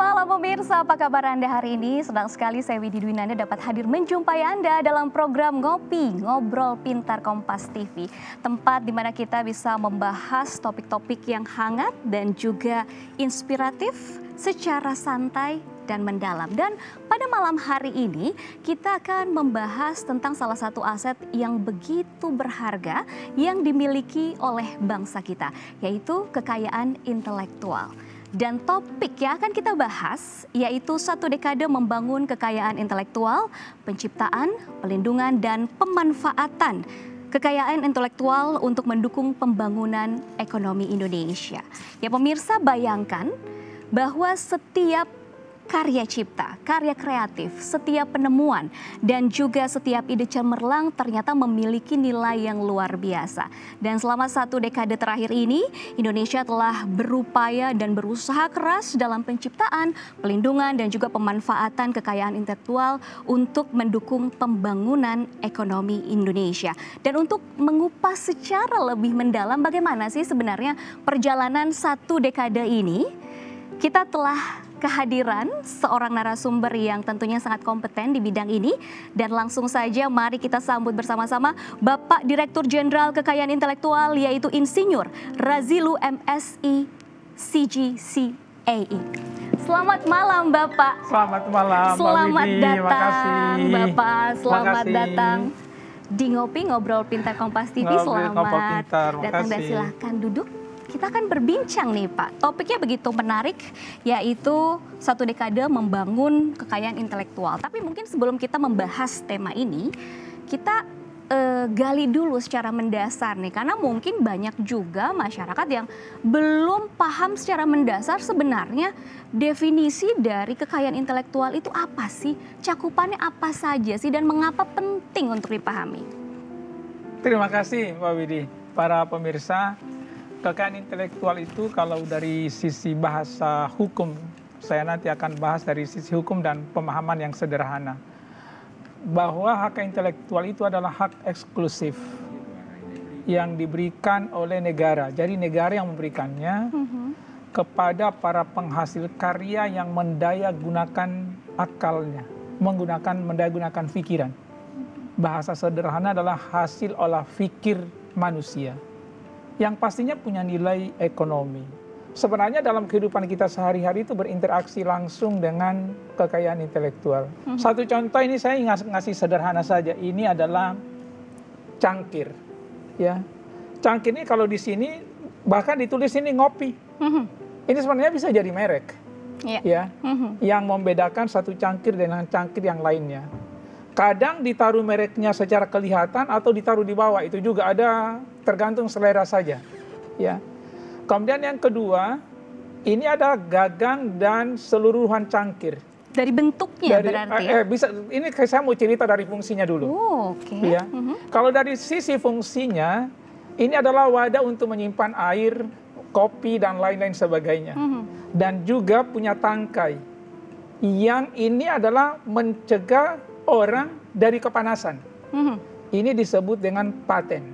malam pemirsa, apa kabar Anda hari ini? Senang sekali saya Widi Dwinanda dapat hadir menjumpai Anda dalam program Ngopi, Ngobrol Pintar Kompas TV. Tempat di mana kita bisa membahas topik-topik yang hangat dan juga inspiratif secara santai dan mendalam. Dan pada malam hari ini kita akan membahas tentang salah satu aset yang begitu berharga yang dimiliki oleh bangsa kita, yaitu kekayaan intelektual. Dan topik yang akan kita bahas yaitu 1 dekade membangun kekayaan intelektual, penciptaan, pelindungan, dan pemanfaatan kekayaan intelektual untuk mendukung pembangunan ekonomi Indonesia. Ya pemirsa, bayangkan bahwa setiap karya cipta, karya kreatif, setiap penemuan, dan juga setiap ide cemerlang ternyata memiliki nilai yang luar biasa. Dan selama 1 dekade terakhir ini, Indonesia telah berupaya dan berusaha keras dalam penciptaan, pelindungan, dan juga pemanfaatan kekayaan intelektual untuk mendukung pembangunan ekonomi Indonesia. Dan untuk mengupas secara lebih mendalam bagaimana sih sebenarnya perjalanan 1 dekade ini, kita telah kehadiran seorang narasumber yang tentunya sangat kompeten di bidang ini. Dan langsung saja mari kita sambut bersama-sama Bapak Direktur Jenderal Kekayaan Intelektual yaitu Insinyur Razilu MSI CGCAI. Selamat malam Bapak. Selamat malam. Selamat Widi, datang Bapak. Selamat datang di Ngopi Ngobrol Pintar Kompas TV. Selamat datang dan silahkan duduk. Kita akan berbincang nih Pak, topiknya begitu menarik yaitu 1 dekade membangun kekayaan intelektual. Tapi mungkin sebelum kita membahas tema ini, kita gali dulu secara mendasar nih. Karena mungkin banyak juga masyarakat yang belum paham secara mendasar sebenarnya definisi dari kekayaan intelektual itu apa sih? Cakupannya apa saja sih dan mengapa penting untuk dipahami? Terima kasih Pak Widi, para pemirsa. Kekayaan intelektual itu kalau dari sisi bahasa hukum, saya nanti akan bahas dari sisi hukum dan pemahaman yang sederhana. Bahwa hak intelektual itu adalah hak eksklusif yang diberikan oleh negara. Jadi negara yang memberikannya kepada para penghasil karya yang mendaya gunakan akalnya, mendaya gunakan pikiran. Bahasa sederhana adalah hasil olah pikir manusia, yang pastinya punya nilai ekonomi. Sebenarnya dalam kehidupan kita sehari-hari itu berinteraksi langsung dengan kekayaan intelektual. Satu contoh ini saya ngasih sederhana saja. Ini adalah cangkir. Ya, cangkir ini kalau di sini bahkan ditulis ini ngopi. Ini sebenarnya bisa jadi merek. Ya, yang membedakan satu cangkir dengan cangkir yang lainnya. Kadang ditaruh mereknya secara kelihatan atau ditaruh di bawah, itu juga ada, tergantung selera saja. Ya. Kemudian yang kedua, ini ada gagang dan seluruhan cangkir. Dari bentuknya berarti ya? Bisa, ini saya mau cerita dari fungsinya dulu. Oke. Ya. Kalau dari sisi fungsinya, ini adalah wadah untuk menyimpan air, kopi, dan lain-lain sebagainya. Dan juga punya tangkai. Yang ini adalah mencegah orang dari kepanasan. Ini disebut dengan paten.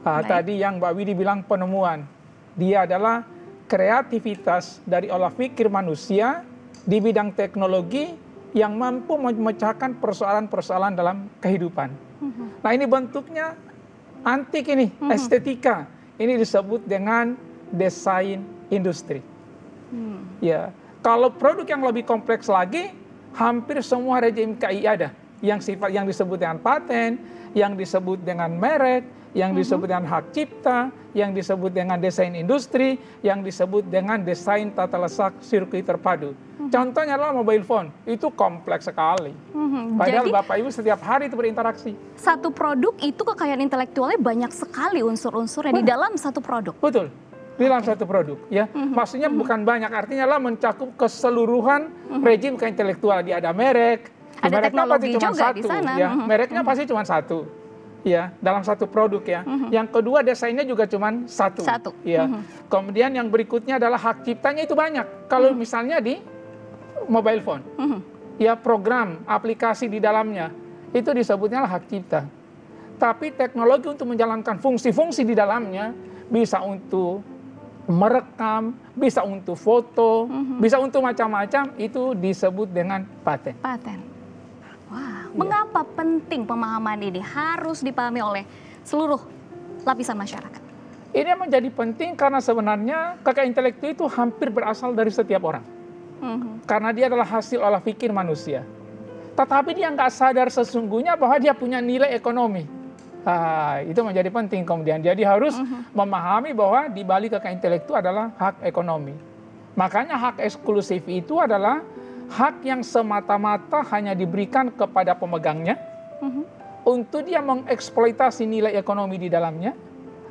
Tadi yang Mbak Widi bilang penemuan. Dia adalah kreativitas dari olah pikir manusia di bidang teknologi yang mampu memecahkan persoalan-persoalan dalam kehidupan. Nah ini bentuknya antik ini, estetika. Ini disebut dengan desain industri. Ya, kalau produk yang lebih kompleks lagi, hampir semua rejim KI ada yang disebut dengan paten, yang disebut dengan merek, yang disebut dengan hak cipta, yang disebut dengan desain industri, yang disebut dengan desain tata letak sirkuit terpadu. Contohnya adalah mobile phone, itu kompleks sekali. Padahal jadi, Bapak Ibu setiap hari itu berinteraksi. Satu produk itu kekayaan intelektualnya banyak sekali unsur-unsurnya di dalam satu produk. Betul. Di dalam satu produk, ya, maksudnya bukan banyak, artinya lah mencakup keseluruhan rejim kekayaan intelektual. Dia ada merek, ada mereknya pasti cuma juga satu, di sana. Ya, mereknya pasti cuma satu, ya, dalam satu produk ya. Yang kedua desainnya juga cuma satu, ya. Kemudian yang berikutnya adalah hak ciptanya itu banyak. Kalau misalnya di mobile phone, ya program, aplikasi di dalamnya itu disebutnya hak cipta. Tapi teknologi untuk menjalankan fungsi-fungsi di dalamnya bisa untuk merekam, bisa untuk foto, bisa untuk macam-macam, itu disebut dengan paten. Paten. Wah, mengapa penting pemahaman ini harus dipahami oleh seluruh lapisan masyarakat? Ini menjadi penting karena sebenarnya kekayaan intelektual itu hampir berasal dari setiap orang. Karena dia adalah hasil olah pikir manusia. Tetapi dia nggak sadar sesungguhnya bahwa dia punya nilai ekonomi. Itu menjadi penting kemudian. Jadi harus memahami bahwa di balik kekayaan intelektual adalah hak ekonomi. Makanya hak eksklusif itu adalah hak yang semata-mata hanya diberikan kepada pemegangnya untuk dia mengeksploitasi nilai ekonomi di dalamnya,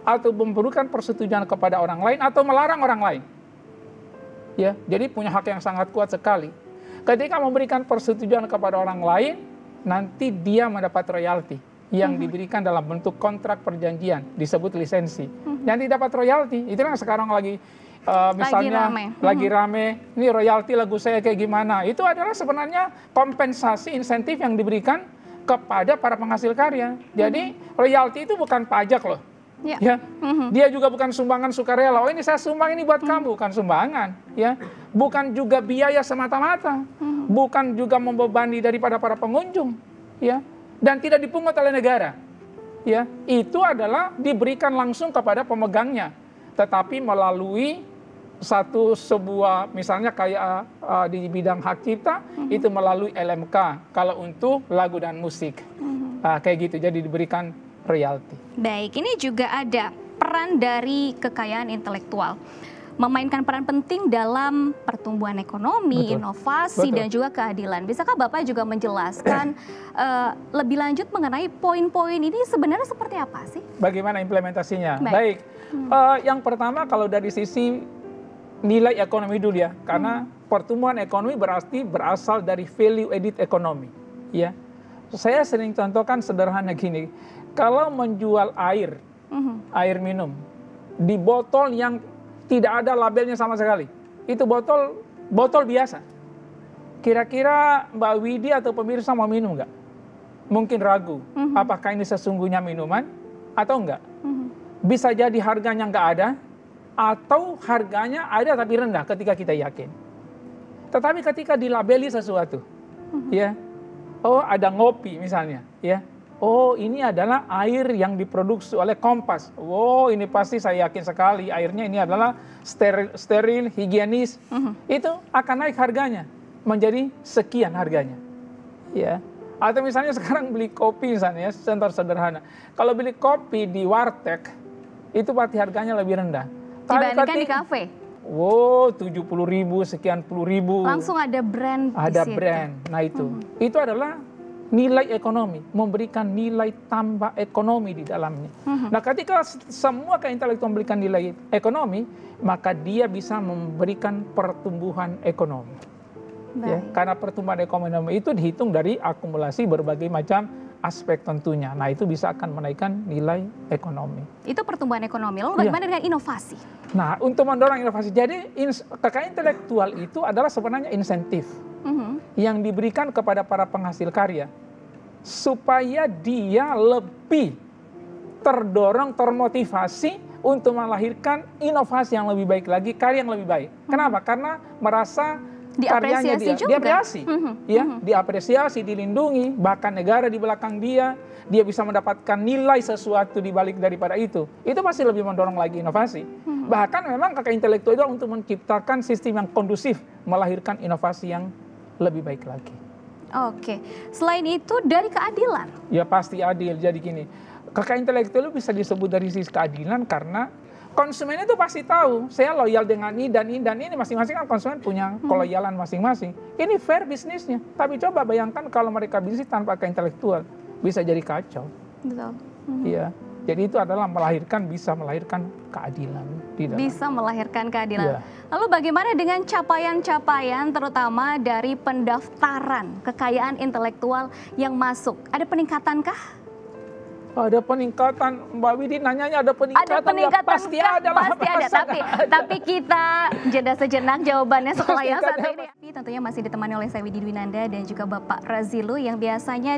atau memberikan persetujuan kepada orang lain atau melarang orang lain. Ya, jadi punya hak yang sangat kuat sekali. Ketika memberikan persetujuan kepada orang lain, nanti dia mendapat royalti yang diberikan dalam bentuk kontrak perjanjian, disebut lisensi. Yang didapat royalti, itu yang sekarang lagi misalnya lagi rame, ini royalti lagu saya kayak gimana. Itu adalah sebenarnya kompensasi insentif yang diberikan kepada para penghasil karya. Jadi royalti itu bukan pajak loh. Ya, dia juga bukan sumbangan sukarela. Oh, ini saya sumbang ini buat kamu, bukan sumbangan. Ya, bukan juga biaya semata-mata, bukan juga membebani daripada para pengunjung. Ya, dan tidak dipungut oleh negara. Ya, itu adalah diberikan langsung kepada pemegangnya, tetapi melalui sebuah misalnya kayak di bidang hak cipta itu melalui LMK kalau untuk lagu dan musik. Kayak gitu, jadi diberikan royalti. Baik, ini juga ada peran dari kekayaan intelektual. Memainkan peran penting dalam pertumbuhan ekonomi, inovasi, dan juga keadilan. Bisakah Bapak juga menjelaskan lebih lanjut mengenai poin-poin ini sebenarnya seperti apa sih? Bagaimana implementasinya? Baik. Yang pertama kalau dari sisi nilai ekonomi dulu ya, karena pertumbuhan ekonomi berarti berasal dari value added ekonomi. Ya, saya sering contohkan sederhana gini. Kalau menjual air, air minum, di botol yang tidak ada labelnya sama sekali, itu botol biasa. Kira-kira Mbak Widi atau pemirsa mau minum nggak? Mungkin ragu, apakah ini sesungguhnya minuman atau enggak? Bisa jadi harganya nggak ada, atau harganya ada tapi rendah ketika kita yakin. Tetapi ketika dilabeli sesuatu, ya, oh ada ngopi misalnya, ya. Oh, ini adalah air yang diproduksi oleh Kompas. Oh, ini pasti saya yakin sekali airnya ini adalah steril, higienis. Itu akan naik harganya menjadi sekian harganya. Ya. Atau misalnya sekarang beli kopi misalnya, contoh sederhana. Kalau beli kopi di warteg, itu pasti harganya lebih rendah. Dibandingkan di kafe. Wow, 70.000, sekian puluh ribu. Langsung ada brand. Ada brand. Nah itu. Itu adalah nilai ekonomi, memberikan nilai tambah ekonomi di dalamnya. Nah, ketika semua keintelektual memberikan nilai ekonomi, maka dia bisa memberikan pertumbuhan ekonomi. Ya, karena pertumbuhan ekonomi itu dihitung dari akumulasi berbagai macam aspek tentunya. Nah, itu bisa akan menaikkan nilai ekonomi. Itu pertumbuhan ekonomi. Lalu bagaimana dengan inovasi? Nah, untuk mendorong inovasi, jadi kekayaan intelektual itu adalah sebenarnya insentif yang diberikan kepada para penghasil karya supaya dia lebih terdorong, termotivasi untuk melahirkan inovasi yang lebih baik lagi, karya yang lebih baik. Kenapa? Karena merasa karyanya diapresiasi, ya, diapresiasi, dilindungi, bahkan negara di belakang dia bisa mendapatkan nilai sesuatu di balik daripada itu. Itu pasti lebih mendorong lagi inovasi. Bahkan memang kekayaan intelektual itu untuk menciptakan sistem yang kondusif, melahirkan inovasi yang lebih baik lagi. Oke, selain itu dari keadilan? Ya pasti adil. Jadi gini, kekayaan intelektual itu bisa disebut dari sisi keadilan karena konsumen itu pasti tahu, saya loyal dengan ini dan ini dan ini, masing-masing kan konsumen punya keloyalan masing-masing. Ini fair bisnisnya. Tapi coba bayangkan kalau mereka bisnis tanpa kekayaan intelektual, bisa jadi kacau. Betul. Iya. Jadi itu adalah bisa melahirkan keadilan. Bisa melahirkan keadilan. Ya. Lalu bagaimana dengan capaian-capaian terutama dari pendaftaran kekayaan intelektual yang masuk? Ada peningkatankah? Ada peningkatan, Mbak Widi nanyanya ada peningkatan. Ada peningkatan, ya, pasti ada. Pasti ada, tapi kita jeda sejenak jawabannya setelah yang satu ini. Tentunya masih ditemani oleh saya Widi Dwinanda dan juga Bapak Razilu yang biasanya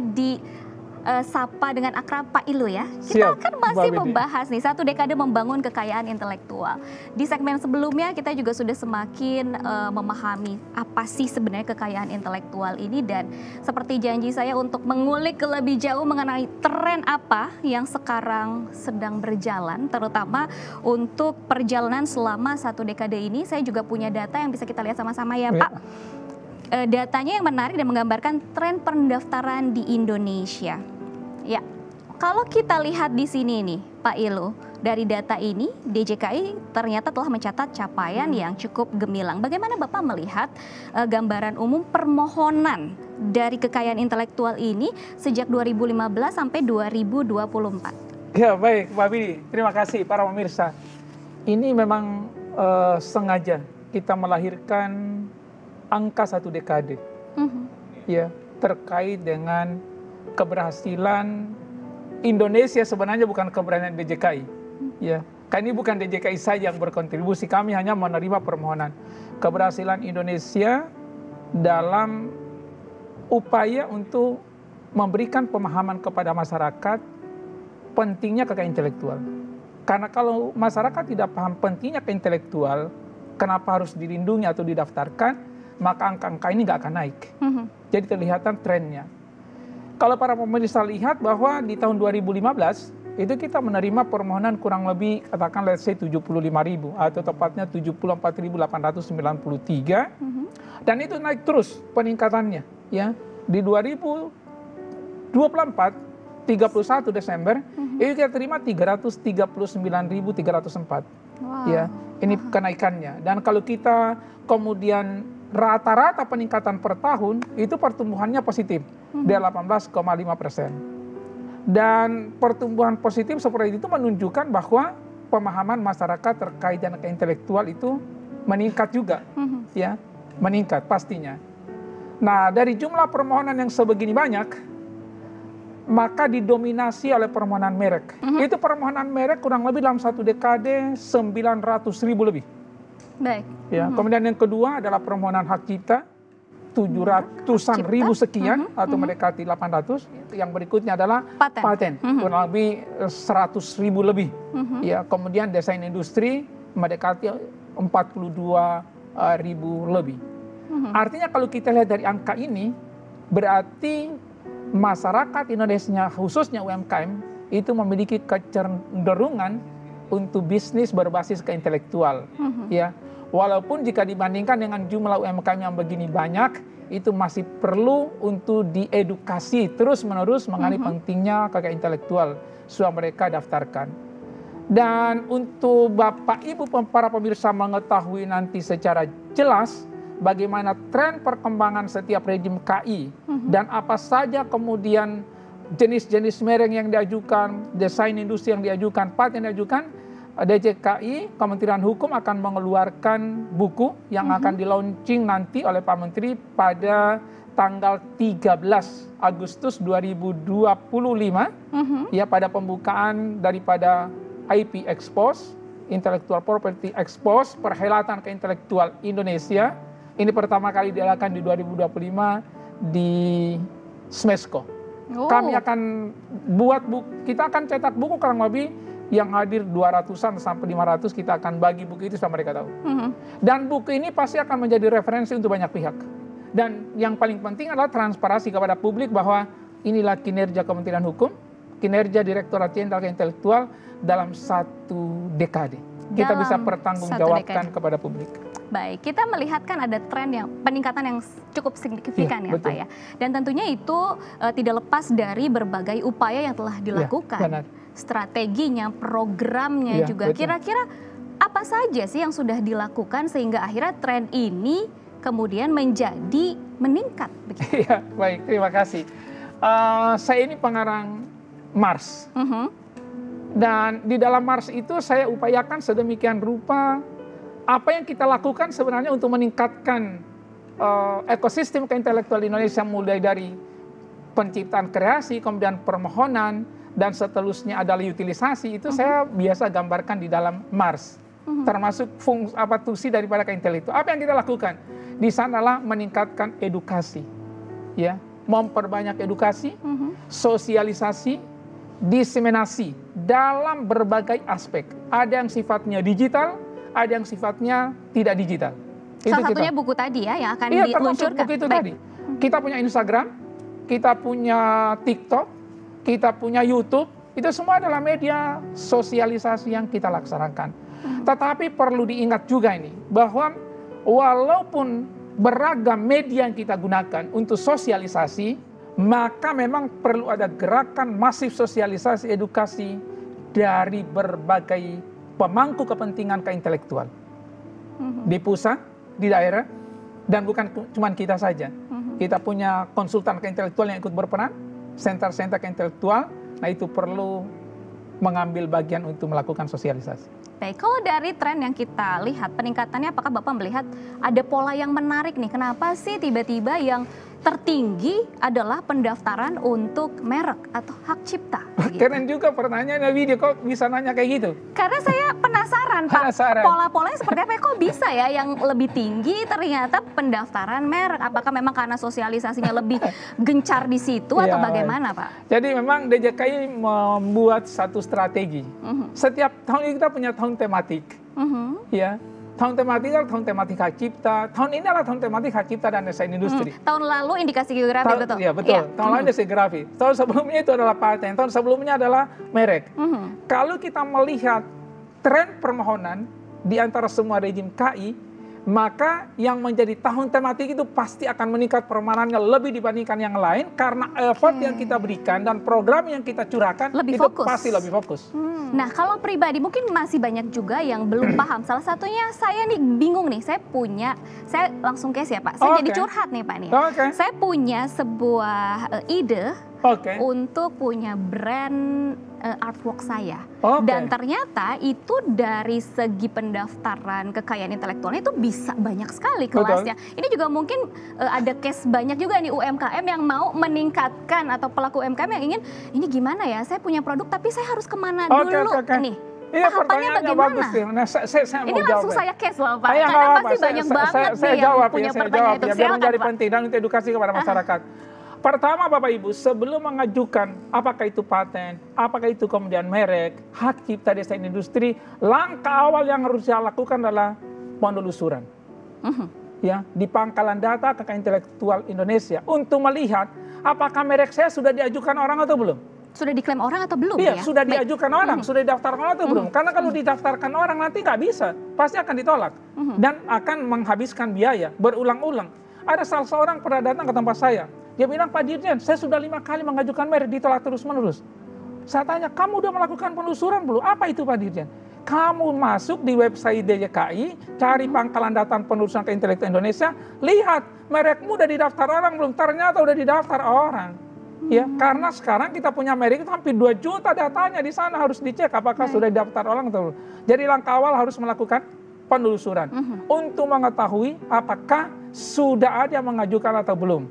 sapa dengan akrab Pak Ilu ya. Siap, Kita kan masih Mbak Widi. membahas nih 1 dekade membangun kekayaan intelektual. Di segmen sebelumnya kita juga sudah semakin memahami apa sih sebenarnya kekayaan intelektual ini, dan seperti janji saya untuk mengulik lebih jauh mengenai tren apa yang sekarang sedang berjalan, terutama untuk perjalanan selama 1 dekade ini. Saya juga punya data yang bisa kita lihat sama-sama ya Pak. Datanya yang menarik dan menggambarkan tren pendaftaran di Indonesia. Ya, kalau kita lihat di sini nih Pak Ilu, dari data ini DJKI ternyata telah mencatat capaian yang cukup gemilang. Bagaimana Bapak melihat gambaran umum permohonan dari kekayaan intelektual ini sejak 2015 sampai 2024? Ya baik, Mbak Widi. Terima kasih para pemirsa. Ini memang sengaja kita melahirkan angka 1 dekade, ya, terkait dengan keberhasilan Indonesia. Sebenarnya bukan keberhasilan DJKI, ya. Kan ini bukan DJKI saja yang berkontribusi, kami hanya menerima permohonan. Keberhasilan Indonesia dalam upaya untuk memberikan pemahaman kepada masyarakat pentingnya kekayaan intelektual. Karena kalau masyarakat tidak paham pentingnya kekayaan intelektual, kenapa harus dilindungi atau didaftarkan, maka angka-angka ini nggak akan naik. Jadi terlihatan trennya. Kalau para pemirsa lihat bahwa di tahun 2015 itu kita menerima permohonan kurang lebih katakan let's say 75.000 atau tepatnya 74.893, dan itu naik terus peningkatannya, ya. Di 2024 31 Desember itu kita terima 339.304. Wow. Ya, ini kenaikannya. Dan kalau kita kemudian rata-rata peningkatan per tahun itu pertumbuhannya positif di 18,5%. Dan pertumbuhan positif seperti itu menunjukkan bahwa pemahaman masyarakat terkait dengan intelektual itu meningkat juga, ya, meningkat pastinya. Nah, dari jumlah permohonan yang sebegini banyak, maka didominasi oleh permohonan merek. Itu permohonan merek kurang lebih dalam 1 dekade 900.000 lebih. Baik. Ya, kemudian yang kedua adalah permohonan hak cipta 700-an ribu sekian atau mendekati 800. Yang berikutnya adalah paten kurang lebih 100.000 lebih. Ya, kemudian desain industri mendekati 42.000 lebih. Artinya kalau kita lihat dari angka ini, berarti masyarakat Indonesia khususnya UMKM itu memiliki kecenderungan untuk bisnis berbasis ke intelektual, ya. Walaupun jika dibandingkan dengan jumlah UMKM yang begini banyak, itu masih perlu untuk diedukasi terus-menerus mengenai pentingnya kekayaan intelektual supaya mereka daftarkan. Dan untuk Bapak Ibu para pemirsa mengetahui nanti secara jelas bagaimana tren perkembangan setiap rejim KI dan apa saja kemudian jenis-jenis merek yang diajukan, desain industri yang diajukan, paten yang diajukan, DJKI, Kementerian Hukum akan mengeluarkan buku yang akan di-launching nanti oleh Pak Menteri pada tanggal 13 Agustus 2025, ya, pada pembukaan daripada IP Expos, Intellectual Property Expos, perhelatan keintelektual Indonesia. Ini pertama kali diadakan di 2025 di Smesco. Kami akan buat buku, kita akan cetak buku kurang lebih yang hadir 200-an sampai 500, kita akan bagi buku itu supaya mereka tahu. Dan buku ini pasti akan menjadi referensi untuk banyak pihak. Dan yang paling penting adalah transparansi kepada publik bahwa inilah kinerja Kementerian Hukum, kinerja Direktorat Jenderal Intelektual dalam 1 dekade. Kita bisa pertanggungjawabkan kepada publik. Baik, kita melihat kan ada tren yang peningkatan yang cukup signifikan ya Pak ya. Dan tentunya itu tidak lepas dari berbagai upaya yang telah dilakukan. Benar. Strateginya, programnya juga. Kira-kira apa saja sih yang sudah dilakukan sehingga akhirnya tren ini kemudian menjadi meningkat? Iya, baik, terima kasih. Saya ini pengarang Mars. Dan di dalam Mars itu saya upayakan sedemikian rupa apa yang kita lakukan sebenarnya untuk meningkatkan ekosistem keintelektual Indonesia, mulai dari penciptaan kreasi, kemudian permohonan, dan seterusnya adalah utilisasi. Itu saya biasa gambarkan di dalam Mars, termasuk fungsi daripada keintelektual. Apa yang kita lakukan di sanalah meningkatkan edukasi, ya, memperbanyak edukasi, sosialisasi, diseminasi dalam berbagai aspek. Ada yang sifatnya digital, ada yang sifatnya tidak digital. Salah satunya buku tadi ya yang akan diluncurkan. Buku itu tadi. Kita punya Instagram, kita punya TikTok, kita punya YouTube. Itu semua adalah media sosialisasi yang kita laksanakan. Tetapi perlu diingat juga ini, bahwa walaupun beragam media yang kita gunakan untuk sosialisasi, maka memang perlu ada gerakan masif sosialisasi edukasi dari berbagai pemangku kepentingan keintelektual. Di pusat, di daerah, dan bukan cuma kita saja. Kita punya konsultan keintelektual yang ikut berperan, center-center keintelektual, nah itu perlu mengambil bagian untuk melakukan sosialisasi. Baik, kalau dari tren yang kita lihat, peningkatannya apakah Bapak melihat ada pola yang menarik nih? Kenapa sih tiba-tiba yang tertinggi adalah pendaftaran untuk merek atau hak cipta? Gitu. Keren juga pertanyaannya, Widhi, kok bisa nanya kayak gitu? Karena saya penasaran, Pak, pola-polanya seperti apa? Kok bisa ya yang lebih tinggi ternyata pendaftaran merek? Apakah memang karena sosialisasinya lebih gencar di situ atau bagaimana, Pak? Jadi memang DJKI membuat satu strategi. Setiap tahun ini kita punya tahun tematik, ya. Tahun tematik adalah tahun tematik hak cipta. Tahun ini adalah tahun tematik hak cipta dan desain industri. Tahun lalu indikasi geografi, betul? Iya, betul. Tahun lalu indikasi geografi. Tahun sebelumnya itu adalah paten. Tahun sebelumnya adalah merek. Kalau kita melihat tren permohonan di antara semua rejim KI, maka yang menjadi tahun tematik itu pasti akan meningkat permohonannya lebih dibandingkan yang lain karena effort yang kita berikan dan program yang kita curahkan lebih itu fokus. Pasti lebih fokus. Nah, kalau pribadi mungkin masih banyak juga yang belum paham. Salah satunya saya nih bingung nih, saya langsung case ya Pak. Saya jadi curhat nih Pak nih. Saya punya sebuah ide untuk punya brand artwork saya. Dan ternyata itu dari segi pendaftaran kekayaan intelektualnya itu bisa banyak sekali kelasnya. Ini juga mungkin ada case banyak juga nih UMKM yang mau meningkatkan atau pelaku UMKM yang ingin, ini gimana ya, saya punya produk tapi saya harus kemana dulu nih. Iya, pertanyaannya bagus sih. Nah, saya ini mau langsung jawab. saya case loh Pak, karena pasti banyak banget nih yang punya pertanyaan itu. Biar menjadi penting dan untuk edukasi kepada masyarakat. Pertama Bapak Ibu, sebelum mengajukan apakah itu paten, apakah itu kemudian merek, hak cipta desain industri, langkah awal yang harus saya lakukan adalah penelusuran. Ya, di pangkalan data kekayaan intelektual Indonesia untuk melihat apakah merek saya sudah diajukan orang atau belum. Sudah diklaim orang atau belum? Iya, sudah diajukan orang, sudah didaftarkan orang atau belum. Karena kalau didaftarkan orang nanti nggak bisa, pasti akan ditolak. Dan akan menghabiskan biaya, berulang-ulang. Ada salah seorang pernah datang ke tempat saya. Dia bilang, Pak Dirjen, saya sudah 5 kali mengajukan merek, ditolak terus-menerus. Saya tanya, kamu udah melakukan penelusuran belum? Apa itu Pak Dirjen? Kamu masuk di website DJKI, cari pangkalan data penelusuran keintelektual Indonesia, lihat merekmu udah didaftar orang belum? Ternyata udah didaftar orang. Ya, karena sekarang kita punya merek itu hampir 2 juta datanya di sana, harus dicek apakah sudah didaftar orang atau belum. Jadi langkah awal harus melakukan penelusuran untuk mengetahui apakah sudah ada yang mengajukan atau belum.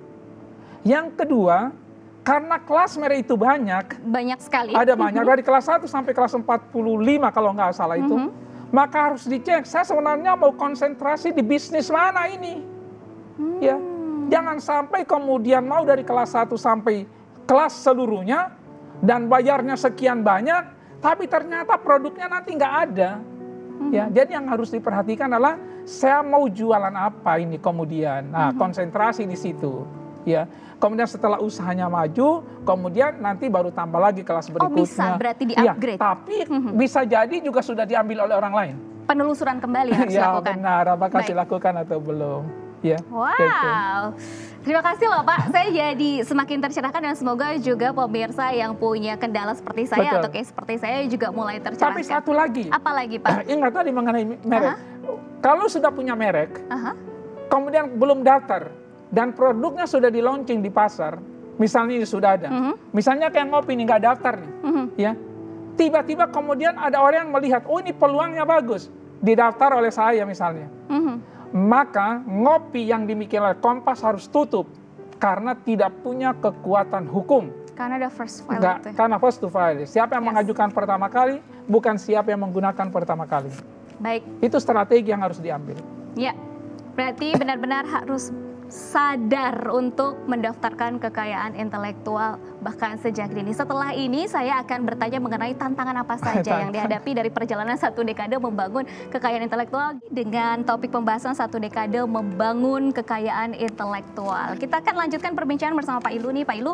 Yang kedua, karena kelas merek itu banyak sekali. Ada banyak, dari kelas 1 sampai kelas 45 kalau nggak salah itu. Maka harus dicek, saya sebenarnya mau konsentrasi di bisnis mana ini. Ya, jangan sampai kemudian mau dari kelas 1 sampai kelas seluruhnya, dan bayarnya sekian banyak, tapi ternyata produknya nanti nggak ada. Ya, jadi yang harus diperhatikan adalah, saya mau jualan apa ini kemudian. Nah, konsentrasi di situ. Ya, kemudian setelah usahanya maju, kemudian nanti baru tambah lagi kelas berikutnya. Oh bisa, berarti di-upgrade. Ya, tapi bisa jadi juga sudah diambil oleh orang lain. Penelusuran kembali harus dilakukan. Ya benar, apakah dilakukan atau belum. Ya, wow, terima kasih loh Pak. Saya jadi semakin tercerahkan dan semoga juga pemirsa yang punya kendala seperti saya atau kayak seperti saya juga mulai tercerahkan. Tapi satu lagi. Apa lagi Pak? Ingat tadi mengenai merek. Kalau sudah punya merek, kemudian belum daftar, dan produknya sudah di launching di pasar, misalnya ini sudah ada, misalnya kayak ngopi ini nggak daftar nih, ya, tiba-tiba kemudian ada orang yang melihat, oh ini peluangnya bagus, didaftar oleh saya misalnya, maka ngopi yang dimiliki oleh Kompas harus tutup karena tidak punya kekuatan hukum. Karena ada first file. Karena first to file. Siapa yang mengajukan pertama kali, bukan siapa yang menggunakan pertama kali. Baik. Itu strategi yang harus diambil. Ya, berarti benar-benar harus sadar untuk mendaftarkan kekayaan intelektual bahkan sejak dini. Setelah ini saya akan bertanya mengenai tantangan apa saja yang dihadapi dari perjalanan 1 dekade membangun kekayaan intelektual dengan topik pembahasan 1 dekade membangun kekayaan intelektual. Kita akan lanjutkan perbincangan bersama Pak Ilu nih. Pak Ilu,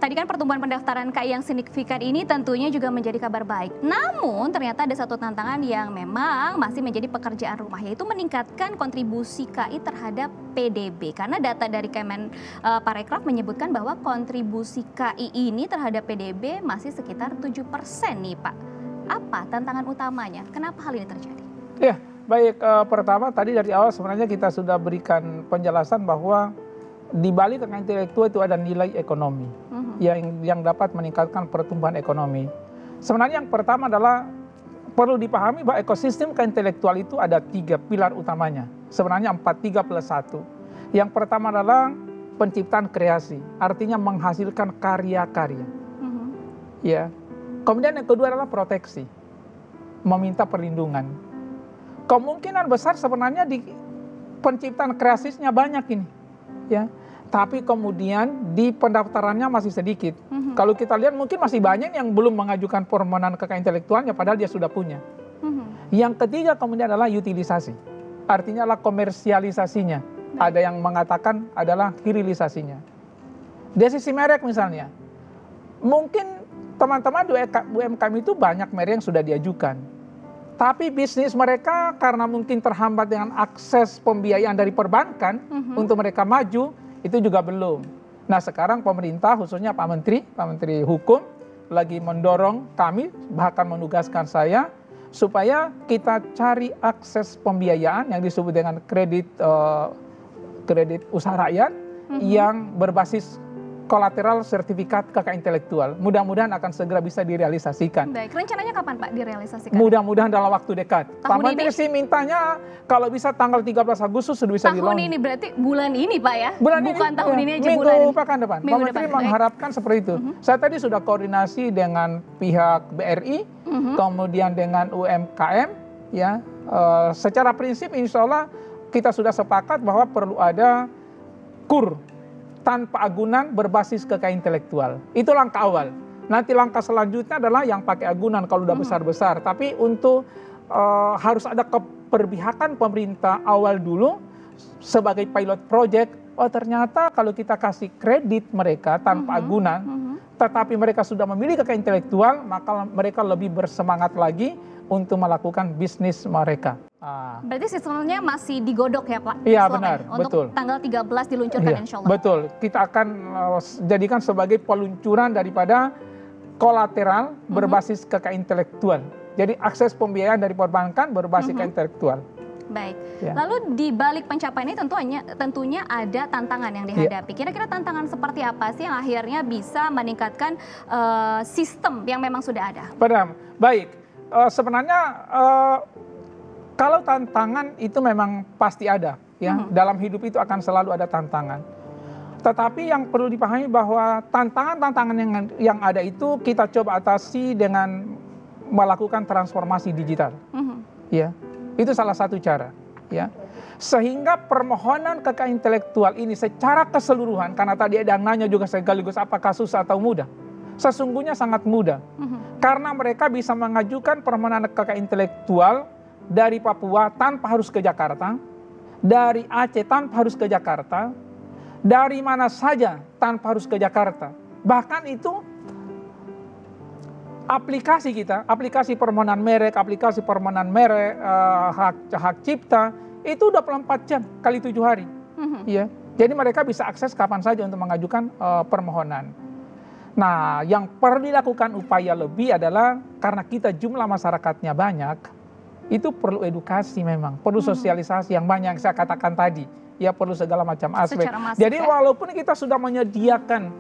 tadi kan pertumbuhan pendaftaran KI yang signifikan ini tentunya juga menjadi kabar baik. Namun ternyata ada satu tantangan yang memang masih menjadi pekerjaan rumah, yaitu meningkatkan kontribusi KI terhadap PDB. Karena data dari Kemenparekraf menyebutkan bahwa kontribusi KI ini terhadap PDB masih sekitar 7% nih Pak. Apa tantangan utamanya? Kenapa hal ini terjadi? Ya, baik. Pertama tadi dari awal sebenarnya kita sudah berikan penjelasan bahwa di balik kekayaan intelektual itu ada nilai ekonomi yang dapat meningkatkan pertumbuhan ekonomi. Sebenarnya yang pertama adalah perlu dipahami bahwa ekosistem kekayaan intelektual itu ada 3 pilar utamanya. Sebenarnya 4, 3 plus 1. Yang pertama adalah penciptaan kreasi, artinya menghasilkan karya-karya. Ya. Kemudian yang kedua adalah proteksi, meminta perlindungan. Kemungkinan besar sebenarnya di penciptaan kreasinya banyak ini, ya. Tapi kemudian di pendaftarannya masih sedikit. Kalau kita lihat mungkin masih banyak yang belum mengajukan permohonan kekayaan intelektualnya padahal dia sudah punya. Yang ketiga kemudian adalah utilisasi, artinya adalah komersialisasinya. Ada yang mengatakan adalah hilirisasinya. Dari sisi merek misalnya, mungkin teman-teman di UMKM itu banyak merek yang sudah diajukan. Tapi bisnis mereka karena mungkin terhambat dengan akses pembiayaan dari perbankan untuk mereka maju, itu juga belum. Nah sekarang pemerintah khususnya Pak Menteri Hukum lagi mendorong kami, bahkan menugaskan saya, supaya kita cari akses pembiayaan yang disebut dengan kredit usaha rakyat yang berbasis kolateral sertifikat kekayaan intelektual. Mudah-mudahan akan segera bisa direalisasikan. Baik, rencananya kapan Pak direalisasikan? Mudah-mudahan dalam waktu dekat. Pak Menteri sih mintanya kalau bisa tanggal 13 Agustus sudah bisa di-launch. Tahun ini berarti bulan ini Pak ya? Bulan bukan ini, tahun ya, ini aja, bulan ini. Pekan depan. Pak Menteri mengharapkan seperti itu. Saya tadi sudah koordinasi dengan pihak BRI, kemudian dengan UMKM, ya. Secara prinsip insya Allah kita sudah sepakat bahwa perlu ada KUR tanpa agunan berbasis kekayaan intelektual. Itu langkah awal. Nanti langkah selanjutnya adalah yang pakai agunan kalau udah besar-besar. Tapi untuk harus ada keperpihakan pemerintah awal dulu sebagai pilot project. Oh ternyata kalau kita kasih kredit mereka tanpa agunan, tetapi mereka sudah memilih kekayaan intelektual, maka mereka lebih bersemangat lagi untuk melakukan bisnis mereka. Berarti sistemnya masih digodok ya Pak? Iya benar, untuk betul. Tanggal 13 diluncurkan insya Allah. Betul, kita akan jadikan sebagai peluncuran daripada kolateral berbasis kekayaan intelektual. Jadi akses pembiayaan dari perbankan berbasis kekayaan intelektual. Baik, lalu di balik pencapaian ini tentunya ada tantangan yang dihadapi. Kira-kira tantangan seperti apa sih yang akhirnya bisa meningkatkan sistem yang memang sudah ada? Baik, sebenarnya kalau tantangan itu memang pasti ada, ya. Dalam hidup itu akan selalu ada tantangan. Tetapi yang perlu dipahami bahwa tantangan-tantangan yang ada itu kita coba atasi dengan melakukan transformasi digital, ya. Itu salah satu cara, ya. Sehingga permohonan kekayaan intelektual ini secara keseluruhan, karena tadi ada yang nanya juga sekaligus apakah susah atau mudah. Sesungguhnya sangat mudah, karena mereka bisa mengajukan permohonan kekayaan intelektual dari Papua tanpa harus ke Jakarta, dari Aceh tanpa harus ke Jakarta, dari mana saja tanpa harus ke Jakarta. Bahkan itu aplikasi kita, aplikasi permohonan merek, hak cipta, itu 24 jam kali 7 hari. Ya. Jadi mereka bisa akses kapan saja untuk mengajukan permohonan. Nah, yang perlu dilakukan upaya lebih adalah karena kita jumlah masyarakatnya banyak, itu perlu edukasi memang, perlu sosialisasi yang banyak yang saya katakan tadi. Ya perlu segala macam aspek. Jadi walaupun kita sudah menyediakan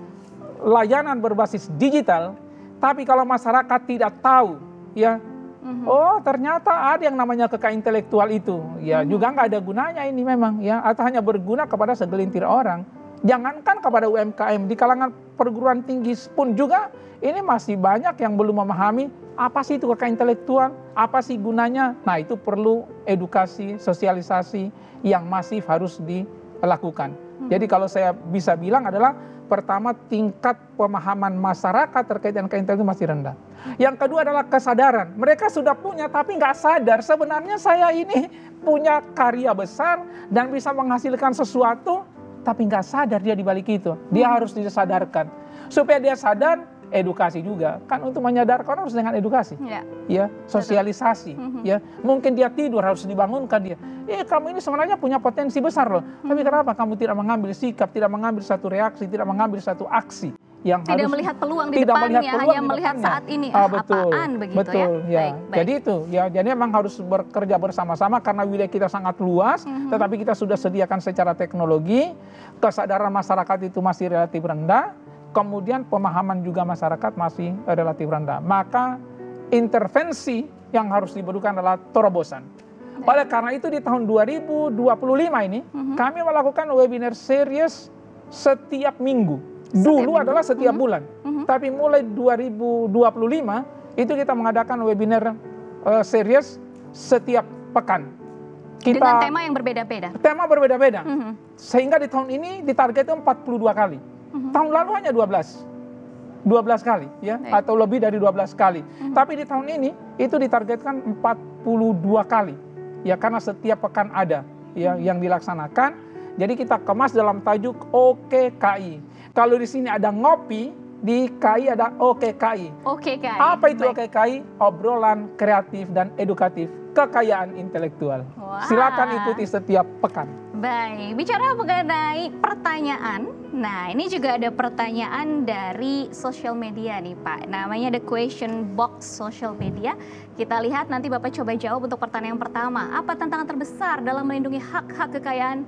layanan berbasis digital, tapi kalau masyarakat tidak tahu, ya, oh ternyata ada yang namanya kekayaan intelektual itu, ya juga nggak ada gunanya ini memang, ya, atau hanya berguna kepada segelintir orang. Jangankan kepada UMKM, di kalangan perguruan tinggi pun juga ini masih banyak yang belum memahami apa sih itu kekayaan intelektual, apa sih gunanya. Nah itu perlu edukasi, sosialisasi yang masif harus dilakukan. Jadi kalau saya bisa bilang adalah pertama tingkat pemahaman masyarakat terkait dengan keintelektualan itu masih rendah. Yang kedua adalah kesadaran. Mereka sudah punya tapi nggak sadar sebenarnya saya ini punya karya besar dan bisa menghasilkan sesuatu, tapi nggak sadar dia di balik itu. Dia harus disadarkan. Supaya dia sadar, edukasi juga. Kan untuk menyadarkan harus dengan edukasi. Ya, sosialisasi. Ya, mungkin dia tidur harus dibangunkan dia. Kamu ini sebenarnya punya potensi besar loh. Tapi kenapa kamu tidak mengambil sikap, tidak mengambil satu reaksi, tidak mengambil satu aksi? Yang tidak harus, melihat peluang di depannya, hanya melihat saat ini betul, apaan begitu betul, ya. Baik. Jadi itu ya, jadi memang harus bekerja bersama-sama karena wilayah kita sangat luas, tetapi kita sudah sediakan secara teknologi, kesadaran masyarakat itu masih relatif rendah, kemudian pemahaman juga masyarakat masih relatif rendah. Maka intervensi yang harus dibutuhkan adalah terobosan. Oleh karena itu di tahun 2025 ini kami melakukan webinar series setiap minggu. Dulu adalah setiap bulan, tapi mulai 2025 itu kita mengadakan webinar series setiap pekan. Dengan tema yang berbeda-beda. Tema berbeda-beda, sehingga di tahun ini ditargetkan 42 kali. Tahun lalu hanya 12 kali, ya, atau lebih dari 12 kali. Tapi di tahun ini itu ditargetkan 42 kali, ya, karena setiap pekan ada, ya, yang dilaksanakan. Jadi kita kemas dalam tajuk OKKI. Kalau di sini ada ngopi, di KI ada OKKI. OKKI. Apa itu OKKI? Obrolan kreatif dan edukatif kekayaan intelektual. Wah. Silakan ikuti setiap pekan. Baik, bicara mengenai pertanyaan. Nah, ini juga ada pertanyaan dari social media nih Pak. Namanya The Question Box Social Media. Kita lihat nanti Bapak coba jawab untuk pertanyaan pertama. Apa tantangan terbesar dalam melindungi hak-hak kekayaan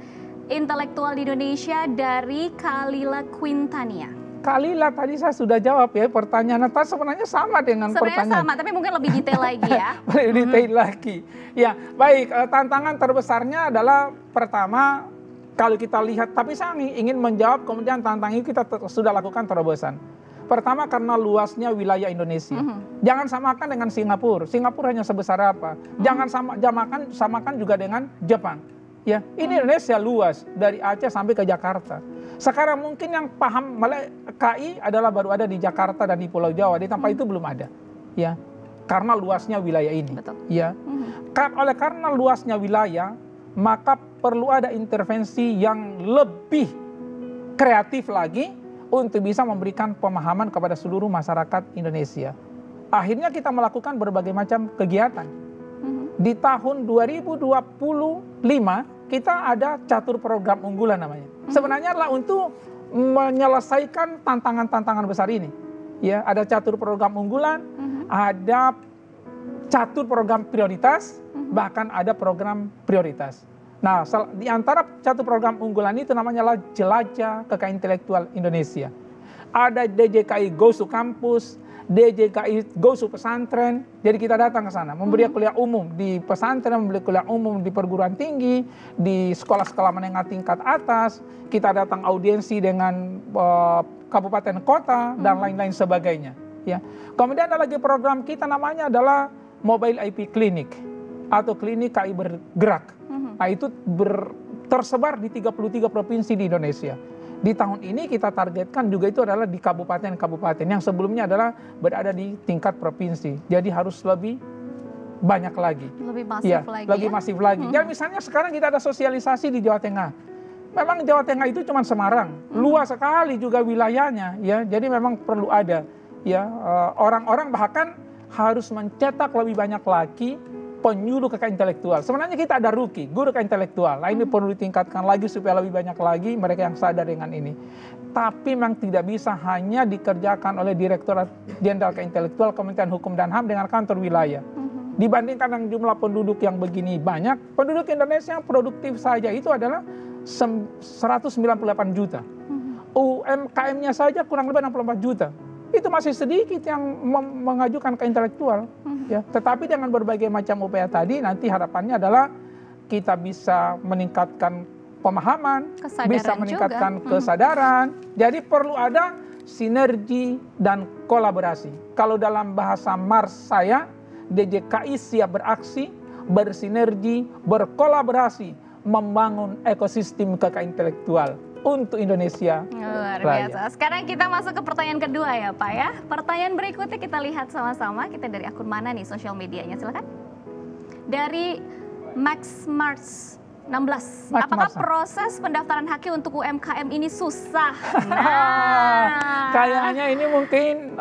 intelektual di Indonesia, dari Kalila Quintania? Kalila tadi saya sudah jawab ya, pertanyaan atas sebenarnya sama dengan pertanyaan. Sama, tapi mungkin lebih detail lagi ya. Lebih detail lagi. Ya, baik, tantangan terbesarnya adalah pertama, kalau kita lihat, tapi saya ingin menjawab kemudian tantangan ini kita sudah lakukan terobosan. Pertama karena luasnya wilayah Indonesia. Jangan samakan dengan Singapura. Singapura hanya sebesar apa? Jangan samakan juga dengan Jepang. Ya, ini Indonesia luas dari Aceh sampai ke Jakarta. Sekarang mungkin yang paham malah KI adalah baru ada di Jakarta dan di Pulau Jawa. Di tempat itu belum ada, ya, karena luasnya wilayah ini. Betul. Ya, oleh karena luasnya wilayah, maka perlu ada intervensi yang lebih kreatif lagi untuk bisa memberikan pemahaman kepada seluruh masyarakat Indonesia. Akhirnya kita melakukan berbagai macam kegiatan. Di tahun 2025 kita ada catur program unggulan namanya. Sebenarnya adalah untuk menyelesaikan tantangan-tantangan besar ini. Ya, ada catur program unggulan, ada catur program prioritas, bahkan ada program prioritas. Nah, di antara catur program unggulan itu namanya adalah Jelajah Kekayaan Intelektual Indonesia. Ada DJKI Goes to Campus, DJKI Goes to Pesantren. Jadi kita datang ke sana, memberi kuliah umum di pesantren, memberi kuliah umum di perguruan tinggi, di sekolah-sekolah menengah tingkat atas. Kita datang audiensi dengan kabupaten kota dan lain-lain sebagainya. Ya. Kemudian ada lagi program kita namanya adalah Mobile IP Clinic atau Klinik KI Bergerak. Nah, itu tersebar di 33 provinsi di Indonesia. Di tahun ini kita targetkan juga itu adalah di kabupaten-kabupaten yang sebelumnya adalah berada di tingkat provinsi. Jadi harus lebih banyak lagi. Lebih masif lagi. Lebih masif lagi. Ya, misalnya sekarang kita ada sosialisasi di Jawa Tengah. Memang Jawa Tengah itu cuma Semarang, luas sekali juga wilayahnya, ya. Jadi memang perlu ada, ya, orang-orang bahkan harus mencetak lebih banyak lagi penyuluh kekayaan intelektual. Sebenarnya kita ada RUKI, guru kekayaan intelektual. Nah, ini perlu ditingkatkan lagi supaya lebih banyak lagi mereka yang sadar dengan ini. Tapi memang tidak bisa hanya dikerjakan oleh Direktorat Jenderal Kekayaan Intelektual Kementerian Hukum dan HAM dengan kantor wilayah. Dibandingkan dengan jumlah penduduk yang begini banyak, penduduk Indonesia yang produktif saja itu adalah 198 juta. UMKM-nya saja kurang lebih 64 juta. Itu masih sedikit yang mengajukan ke intelektual. Ya. Tetapi dengan berbagai macam upaya tadi, nanti harapannya adalah kita bisa meningkatkan pemahaman, kesadaran bisa meningkatkan juga. Kesadaran. Jadi perlu ada sinergi dan kolaborasi. Kalau dalam bahasa Mars saya, DJKI siap beraksi, bersinergi, berkolaborasi, membangun ekosistem kekayaan intelektual untuk Indonesia Luar Raya. biasa. Sekarang kita masuk ke pertanyaan kedua ya Pak ya. Pertanyaan berikutnya kita lihat sama-sama. Kita dari akun mana nih sosial medianya? Silakan. Dari Max Mars 16. Max Apakah Mars. proses pendaftaran HQ untuk UMKM ini susah? Nah, Kayaknya ini mungkin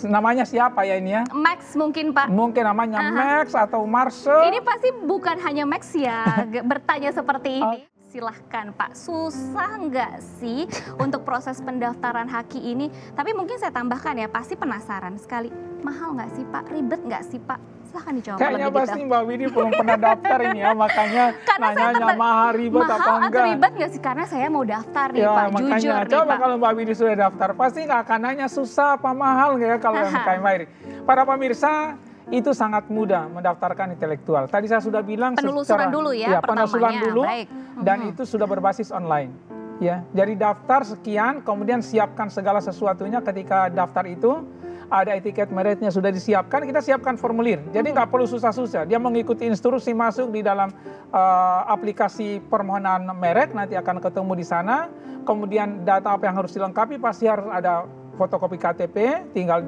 namanya siapa ya ini ya? Max mungkin Pak. Mungkin namanya Max atau Marcel. Ini pasti bukan hanya Max ya bertanya seperti ini. Silahkan Pak, susah nggak sih untuk proses pendaftaran HQ ini? Tapi mungkin saya tambahkan ya, pasti penasaran sekali. Mahal nggak sih Pak? Ribet nggak sih Pak? Silahkan dijawab Kayaknya lebih pasti detail. Mbak Widi belum pernah daftar ini ya, makanya Karena saya nanyanya mahal ribet apa mahal atau enggak. ribet nggak sih? Karena saya mau daftar nih Ya Pak, makanya jujur nih coba Pak. kalau Mbak Widi sudah daftar pasti nggak akan nanya susah apa mahal ya kalau UMKM Mairi. Para pemirsa, itu sangat mudah mendaftarkan intelektual. Tadi saya sudah bilang Penelusuran dulu ya penelusuran pertamanya. dulu Baik. dan itu sudah berbasis online. Ya, jadi daftar sekian, kemudian siapkan segala sesuatunya. Ketika daftar itu ada etiket mereknya sudah disiapkan, kita siapkan formulir. Jadi nggak perlu susah-susah. Dia mengikuti instruksi masuk di dalam aplikasi permohonan merek, nanti akan ketemu di sana. Kemudian data apa yang harus dilengkapi, pasti harus ada fotokopi KTP, tinggal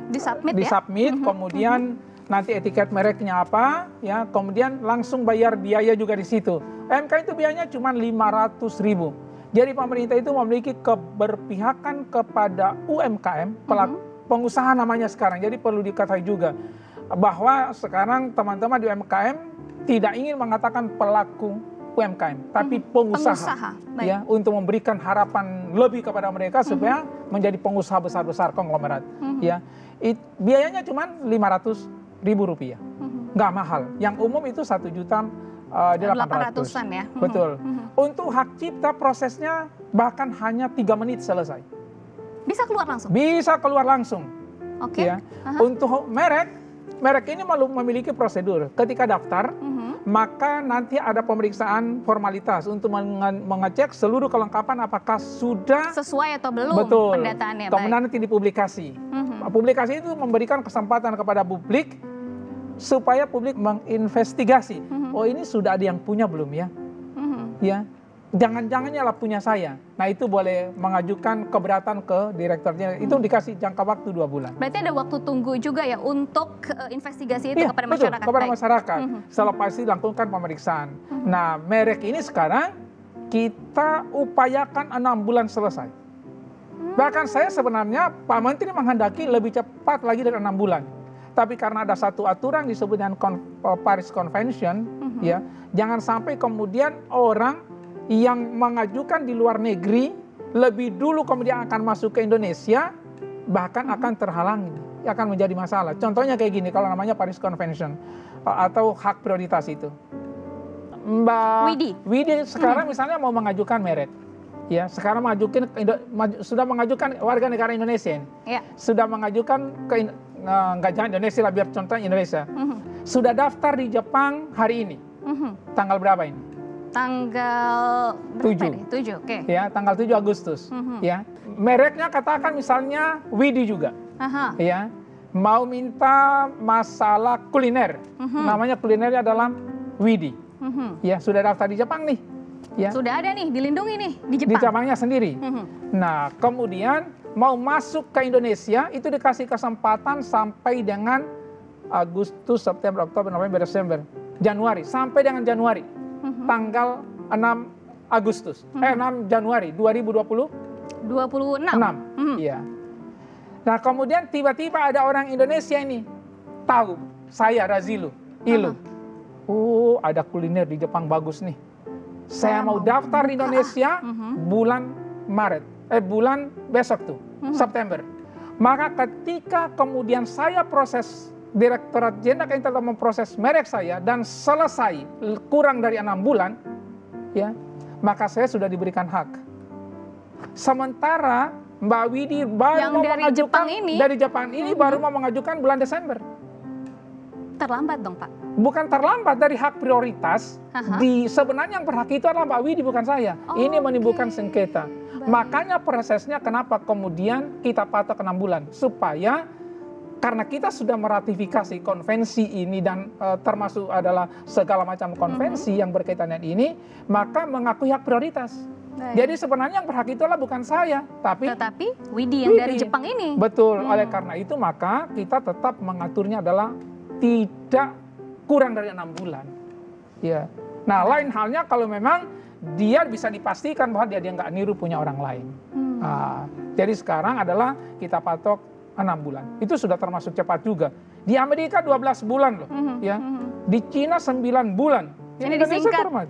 Disubmit ya? Kemudian nanti etiket mereknya apa, ya, kemudian langsung bayar biaya juga di situ. UMK itu biayanya cuma 500.000. Jadi pemerintah itu memiliki keberpihakan kepada UMKM, pengusaha namanya sekarang. Jadi perlu diketahui juga bahwa sekarang teman-teman di UMKM tidak ingin mengatakan pelaku UMKM, tapi pengusaha. Ya, untuk memberikan harapan lebih kepada mereka supaya menjadi pengusaha besar-besar konglomerat. Ya, biayanya cuma 500.000 rupiah, nggak mahal. Yang umum itu 1.800.000 ya. Betul. Untuk hak cipta prosesnya bahkan hanya 3 menit selesai. Bisa keluar langsung? Bisa keluar langsung. Oke. Ya. Untuk merek ini memiliki prosedur. Ketika daftar, maka nanti ada pemeriksaan formalitas untuk mengecek seluruh kelengkapan apakah sudah sesuai atau belum pendataannya. Kemudian nanti dipublikasi. Publikasi itu memberikan kesempatan kepada publik supaya publik menginvestigasi. Oh, ini sudah ada yang punya belum ya? Ya, jangan-jangannya lah punya saya. Nah, itu boleh mengajukan keberatan ke direkturnya. Itu dikasih jangka waktu 2 bulan. Berarti ada waktu tunggu juga ya untuk investigasi itu kepada masyarakat. Kepada masyarakat. Selepas itu dilakukan pemeriksaan. Nah, merek ini sekarang kita upayakan 6 bulan selesai. Bahkan saya sebenarnya Pak Menteri menghendaki lebih cepat lagi dari 6 bulan. Tapi karena ada satu aturan disebut dengan Paris Convention, ya, jangan sampai kemudian orang yang mengajukan di luar negeri lebih dulu kemudian akan masuk ke Indonesia, bahkan akan terhalangi, akan menjadi masalah. Contohnya kayak gini, kalau namanya Paris Convention atau hak prioritas itu. Mbak Widi sekarang misalnya mau mengajukan merek, ya, sekarang sudah mengajukan warga negara Indonesia, ya. Sudah mengajukan ke nggak jangan Indonesia lah, biar contohnya Indonesia. Sudah daftar di Jepang hari ini. Tanggal berapa ini? Tanggal 7, oke. Ya, tanggal 7 Agustus. Ya, mereknya katakan misalnya Widi juga. Ya, mau minta masalah kuliner. Namanya kulinernya adalah Widi. Ya, sudah daftar di Jepang nih. Ya. Sudah ada nih, dilindungi nih di Jepang. Di Jepangnya sendiri. Nah, kemudian mau masuk ke Indonesia itu dikasih kesempatan sampai dengan Agustus, September, Oktober, November, Desember, Januari, sampai dengan Januari, tanggal 6 Agustus, 6 Januari 2026. Iya. Nah, kemudian tiba-tiba ada orang Indonesia ini tahu saya Razilu, Ilu. Oh, ada kuliner di Jepang bagus nih. Saya mau daftar di Indonesia bulan Maret, bulan besok tuh, September. Maka ketika kemudian saya proses, Direktorat Jenderal Intelektual memproses merek saya dan selesai kurang dari 6 bulan, ya, maka saya sudah diberikan hak. Sementara Mbak Widi baru dari Jepang ini baru mau mengajukan bulan Desember. Terlambat dong, Pak? Bukan terlambat, dari hak prioritas. Sebenarnya yang berhak itu adalah Mbak Widi, bukan saya. Ini menimbulkan sengketa. Makanya prosesnya kenapa kemudian kita patok 6 bulan. Supaya karena kita sudah meratifikasi konvensi ini dan termasuk adalah segala macam konvensi yang berkaitan dengan ini, maka mengakui hak prioritas. Jadi sebenarnya yang berhak itu adalah bukan saya, tetapi Widi yang dari Jepang ini. Betul, oleh karena itu maka kita tetap mengaturnya adalah tidak kurang dari 6 bulan. Ya. Nah, lain halnya kalau memang dia bisa dipastikan bahwa dia nggak niru punya orang lain. Nah, jadi sekarang adalah kita patok 6 bulan. Itu sudah termasuk cepat juga. Di Amerika 12 bulan loh, ya. Di Cina 9 bulan. Ini disingkat.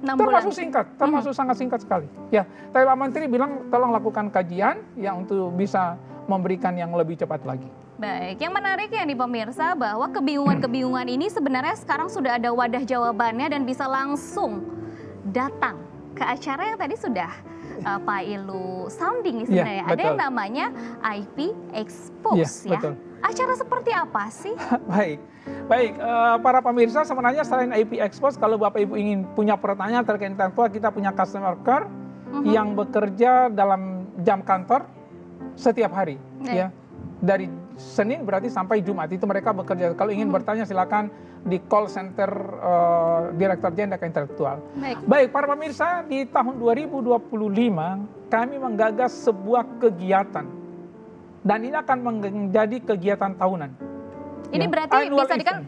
Termasuk singkat, termasuk sangat singkat sekali. Ya, tapi Pak Menteri bilang tolong lakukan kajian ya untuk bisa memberikan yang lebih cepat lagi. Baik, yang menarik ya nih pemirsa bahwa kebingungan-kebingungan ini sebenarnya sekarang sudah ada wadah jawabannya dan bisa langsung datang ke acara yang tadi sudah Pak Ilu sounding sebenarnya. Ada yang namanya IP Expose ya. Betul. Acara seperti apa sih? Baik, para pemirsa sebenarnya selain IP Expose, kalau Bapak Ibu ingin punya pertanyaan terkait intelektual, kita punya customer care yang bekerja dalam jam kantor setiap hari, ya. Dari Senin berarti sampai Jumat itu mereka bekerja. Kalau ingin bertanya silakan di call center Direktur Jenderal Intelektual. Baik, para pemirsa, di tahun 2025 kami menggagas sebuah kegiatan dan ini akan menjadi kegiatan tahunan. Ini berarti bisa dikatakan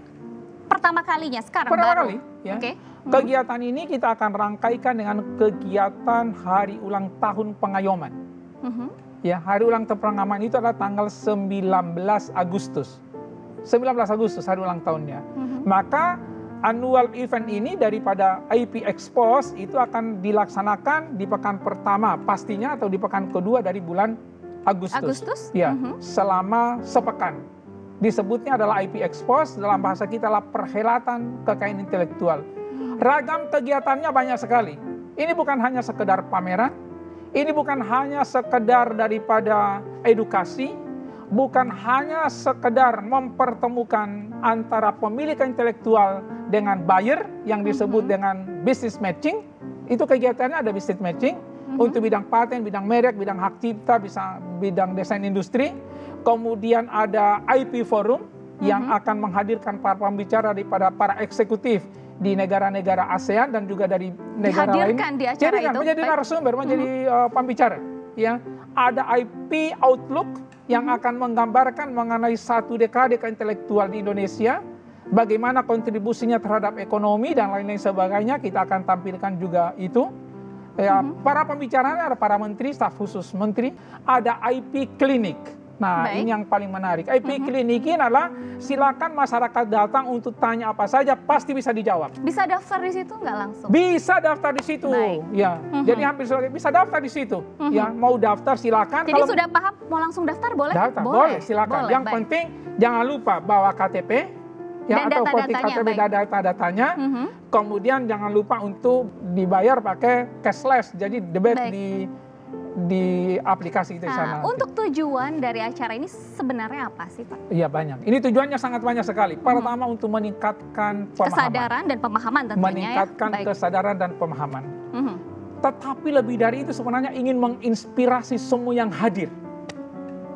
pertama kalinya sekarang pertama baru. Kali, ya. Kegiatan ini kita akan rangkaikan dengan kegiatan Hari Ulang Tahun Pengayoman. Ya, Hari Ulang Tahun Pengayoman itu adalah tanggal 19 Agustus. 19 Agustus hari ulang tahunnya. Maka annual event ini daripada IP Expose itu akan dilaksanakan di pekan pertama pastinya atau di pekan kedua dari bulan Agustus. Ya, selama sepekan. Disebutnya adalah IP Expose, dalam bahasa kita adalah perhelatan kekayaan intelektual. Ragam kegiatannya banyak sekali. Ini bukan hanya sekedar pameran, ini bukan hanya sekedar daripada edukasi, bukan hanya sekedar mempertemukan antara pemilik intelektual dengan buyer yang disebut dengan business matching. Itu kegiatannya ada business matching untuk bidang paten, bidang merek, bidang hak cipta, bisa bidang desain industri. Kemudian ada IP Forum yang akan menghadirkan para pembicara daripada para eksekutif di negara-negara ASEAN dan juga dari negara lain. Di acara itu menjadi narasumber, menjadi pembicara. Ya, ada IP Outlook yang akan menggambarkan mengenai 1 dekade intelektual di Indonesia, bagaimana kontribusinya terhadap ekonomi dan lain-lain sebagainya. Kita akan tampilkan juga itu. Ya, para pembicaranya ada para menteri, staf khusus menteri, ada IP Klinik. Nah, ini yang paling menarik. IP Klinik ini adalah silakan masyarakat datang untuk tanya apa saja, pasti bisa dijawab. Bisa daftar di situ nggak langsung? Bisa daftar di situ. Ya, jadi hampir bisa daftar di situ. Ya, mau daftar silakan. Jadi kalau sudah paham mau langsung daftar boleh? Daftar, boleh silakan. Boleh, yang penting jangan lupa bawa KTP. Ya, dan atau foto KTP data-datanya. Kemudian jangan lupa untuk dibayar pakai cashless. Jadi debit di aplikasi itu sana. Untuk tujuan dari acara ini sebenarnya apa sih, Pak? Iya, banyak. Ini tujuannya sangat banyak sekali. Pertama untuk meningkatkan kesadaran dan pemahaman tentunya. Meningkatkan kesadaran dan pemahaman. Tetapi lebih dari itu sebenarnya ingin menginspirasi semua yang hadir.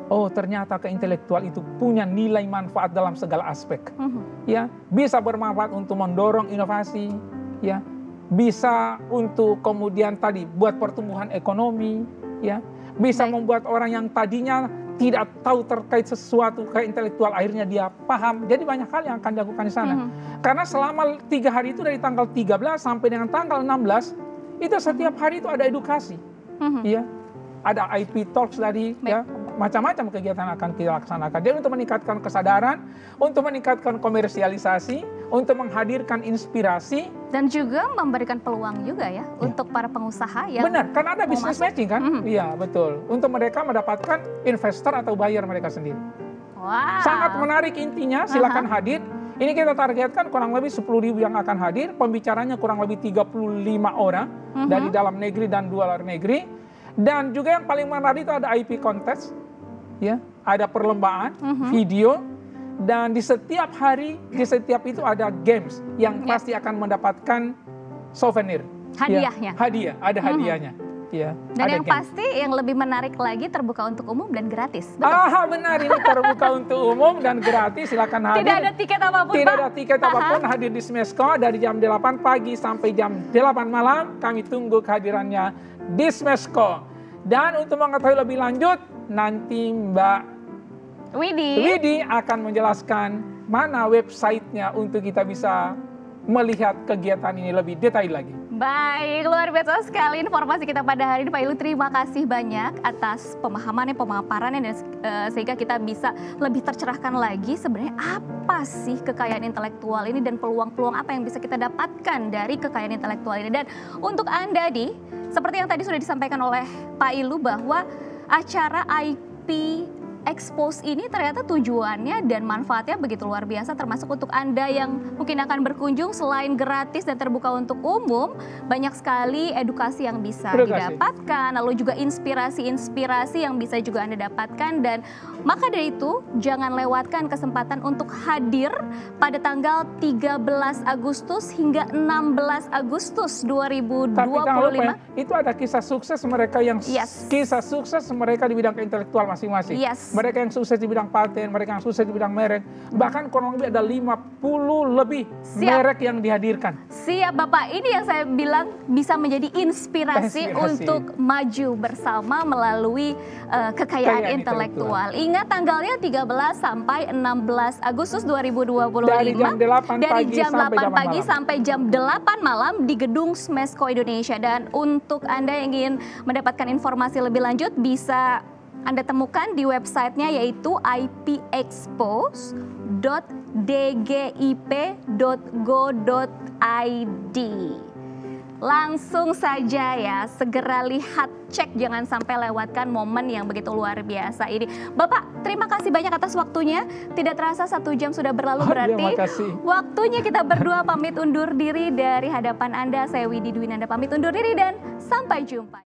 Oh, ternyata keintelektual itu punya nilai manfaat dalam segala aspek. Ya, bisa bermanfaat untuk mendorong inovasi, ya. Bisa untuk kemudian tadi buat pertumbuhan ekonomi, ya. Bisa membuat orang yang tadinya tidak tahu terkait sesuatu ke intelektual akhirnya dia paham. Jadi banyak hal yang akan dilakukan di sana. Karena selama 3 hari itu dari tanggal 13 sampai dengan tanggal 16 itu setiap hari itu ada edukasi. Ya. Ada IP Talks tadi, ya, macam-macam kegiatan akan kita laksanakan. Jadi untuk meningkatkan kesadaran, untuk meningkatkan komersialisasi, untuk menghadirkan inspirasi. Dan juga memberikan peluang juga ya, untuk para pengusaha yang benar, karena ada business matching kan? Iya, betul. Untuk mereka mendapatkan investor atau buyer mereka sendiri. Wow. Sangat menarik intinya, silakan hadir. Ini kita targetkan kurang lebih 10.000 yang akan hadir, pembicaranya kurang lebih 35 orang dari dalam negeri dan luar negeri. Dan juga yang paling menarik itu ada IP contest, ya, ada perlombaan, video, dan di setiap hari, di setiap itu ada games yang pasti akan mendapatkan souvenir. Hadiahnya. Ya, hadiah, ada hadiahnya. Ya, Dan ada yang game. pasti yang lebih menarik lagi terbuka untuk umum dan gratis. Betul? Benar, ini terbuka untuk umum dan gratis. Silakan hadir. Tidak ada tiket apapun, Tidak Pak? ada tiket apapun, hadir di Smesco dari jam 8 pagi sampai jam 8 malam. Kami tunggu kehadirannya di Smesco. Dan untuk mengetahui lebih lanjut, nanti Mbak Widi akan menjelaskan mana websitenya untuk kita bisa melihat kegiatan ini lebih detail lagi. Baik, luar biasa sekali informasi kita pada hari ini Pak Ilu. Terima kasih banyak atas pemahamannya, pemaparannya, dan sehingga kita bisa lebih tercerahkan lagi sebenarnya apa sih kekayaan intelektual ini dan peluang-peluang apa yang bisa kita dapatkan dari kekayaan intelektual ini. Dan untuk Anda seperti yang tadi sudah disampaikan oleh Pak Ilu bahwa acara IP Expose ini ternyata tujuannya dan manfaatnya begitu luar biasa, termasuk untuk Anda yang mungkin akan berkunjung. Selain gratis dan terbuka untuk umum, banyak sekali edukasi yang bisa didapatkan, lalu juga inspirasi-inspirasi yang bisa juga Anda dapatkan. Dan maka dari itu jangan lewatkan kesempatan untuk hadir pada tanggal 13 Agustus hingga 16 Agustus 2025. Tapi jangan lupa ya, itu ada kisah sukses mereka yang kisah sukses mereka di bidang intelektual masing-masing. Mereka yang sukses di bidang paten, mereka yang sukses di bidang merek. Bahkan kurang lebih ada 50 lebih merek yang dihadirkan. Siap Bapak, ini yang saya bilang bisa menjadi inspirasi untuk maju bersama melalui kekayaan intelektual. Ingat tanggalnya 13 sampai 16 Agustus 2025. Dari jam 8 pagi sampai jam 8 malam di gedung Smesco Indonesia. Dan untuk Anda yang ingin mendapatkan informasi lebih lanjut bisa Anda temukan di websitenya, yaitu ipexpo.dgip.go.id. Langsung saja ya, segera lihat, cek, jangan sampai lewatkan momen yang begitu luar biasa ini. Bapak, terima kasih banyak atas waktunya. Tidak terasa 1 jam sudah berlalu, berarti waktunya kita berdua pamit undur diri dari hadapan Anda. Saya Widi Dwinanda pamit undur diri dan sampai jumpa.